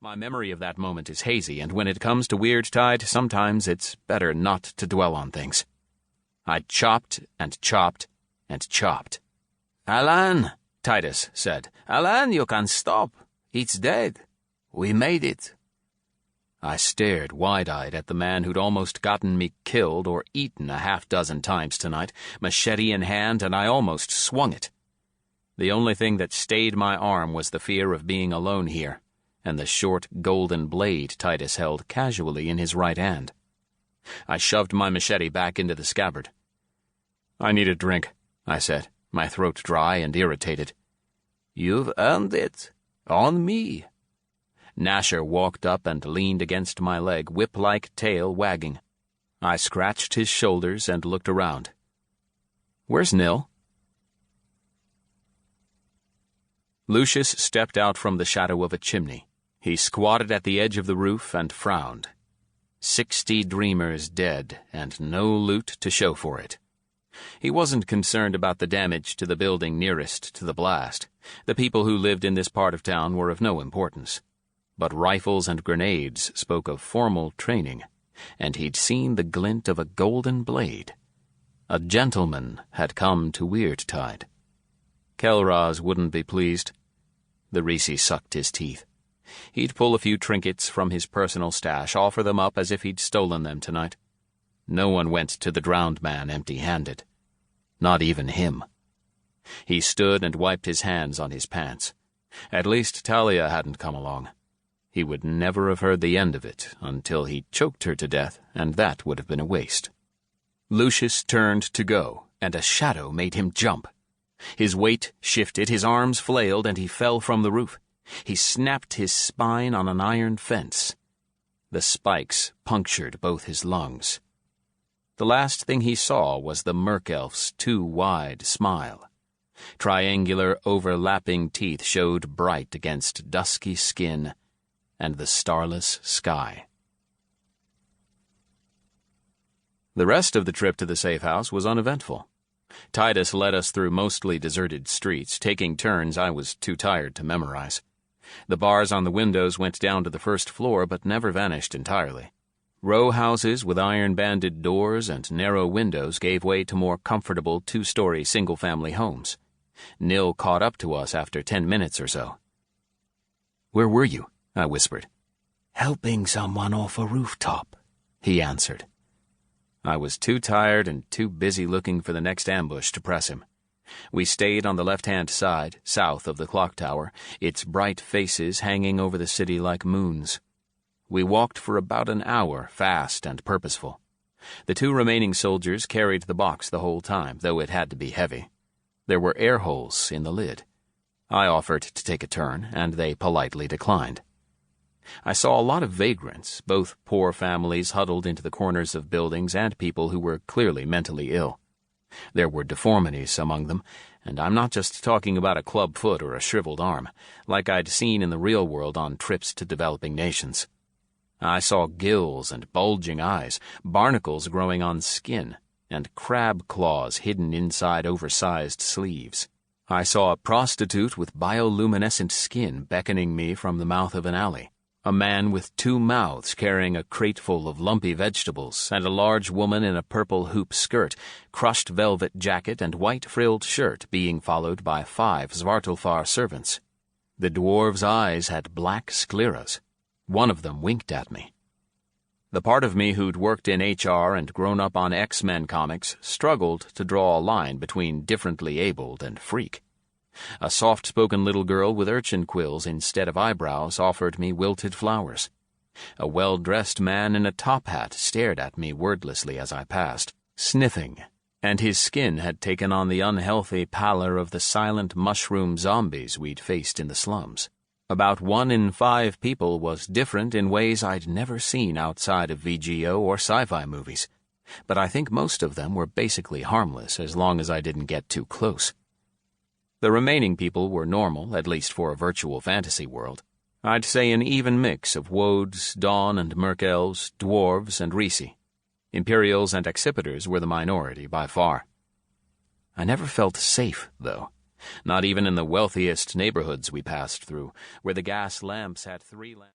My memory of that moment is hazy, and when it comes to Wyrdtide, sometimes it's better not to dwell on things. I chopped and chopped and chopped. "Alan," Titus said. "Alan, you can stop. It's dead. We made it." I stared wide-eyed at the man who'd almost gotten me killed or eaten a half-dozen times tonight, machete in hand, and I almost swung it. The only thing that stayed my arm was the fear of being alone here, and the short golden blade Titus held casually in his right hand. I shoved my machete back into the scabbard. "I need a drink," I said, my throat dry and irritated. "You've earned it. On me." Nasher walked up and leaned against my leg, whip-like tail wagging. I scratched his shoulders and looked around. "Where's Nil?" Lucius stepped out from the shadow of a chimney. He squatted at the edge of the roof and frowned. 60 dreamers dead, and no loot to show for it. He wasn't concerned about the damage to the building nearest to the blast. The people who lived in this part of town were of no importance. But rifles and grenades spoke of formal training, and he'd seen the glint of a golden blade. A gentleman had come to Wyrdtide. Kelraz wouldn't be pleased. The Risi sucked his teeth. He'd pull a few trinkets from his personal stash, offer them up as if he'd stolen them tonight. No one went to the drowned man empty-handed. Not even him. He stood and wiped his hands on his pants. At least Thalia hadn't come along. He would never have heard the end of it until he choked her to death, and that would have been a waste. Lucius turned to go, and a shadow made him jump. His weight shifted, his arms flailed, and he fell from the roof. He snapped his spine on an iron fence. The spikes punctured both his lungs. The last thing he saw was the merc-elf's too wide smile. Triangular, overlapping teeth showed bright against dusky skin and the starless sky. The rest of the trip to the safe house was uneventful. Titus led us through mostly deserted streets, taking turns I was too tired to memorize. The bars on the windows went down to the first floor but never vanished entirely. Row houses with iron-banded doors and narrow windows gave way to more comfortable two-story single-family homes. Nil caught up to us after 10 minutes or so. "Where were you?" I whispered. "Helping someone off a rooftop," he answered. I was too tired and too busy looking for the next ambush to press him. We stayed on the left-hand side, south of the clock tower, its bright faces hanging over the city like moons. We walked for about an hour, fast and purposeful. The 2 remaining soldiers carried the box the whole time, though it had to be heavy. There were air holes in the lid. I offered to take a turn, and they politely declined. I saw a lot of vagrants, both poor families huddled into the corners of buildings and people who were clearly mentally ill. There were deformities among them, and I'm not just talking about a club foot or a shriveled arm, like I'd seen in the real world on trips to developing nations. I saw gills and bulging eyes, barnacles growing on skin, and crab claws hidden inside oversized sleeves. I saw a prostitute with bioluminescent skin beckoning me from the mouth of an alley, a man with 2 mouths carrying a crateful of lumpy vegetables, and a large woman in a purple hoop skirt, crushed velvet jacket, and white frilled shirt being followed by 5 Svartalfar servants. The dwarves' eyes had black scleras. One of them winked at me. The part of me who'd worked in HR and grown up on X-Men comics struggled to draw a line between differently abled and freak. A soft-spoken little girl with urchin quills instead of eyebrows offered me wilted flowers. A well-dressed man in a top hat stared at me wordlessly as I passed, sniffing, and his skin had taken on the unhealthy pallor of the silent mushroom zombies we'd faced in the slums. About 1 in 5 people was different in ways I'd never seen outside of V.G.O. or sci-fi movies, but I think most of them were basically harmless as long as I didn't get too close. The remaining people were normal, at least for a virtual fantasy world. I'd say an even mix of woads, dawn and merc-elves, dwarves and Risi. Imperials and accipiters were the minority by far. I never felt safe, though. Not even in the wealthiest neighborhoods we passed through, where the gas lamps had 3 lamps.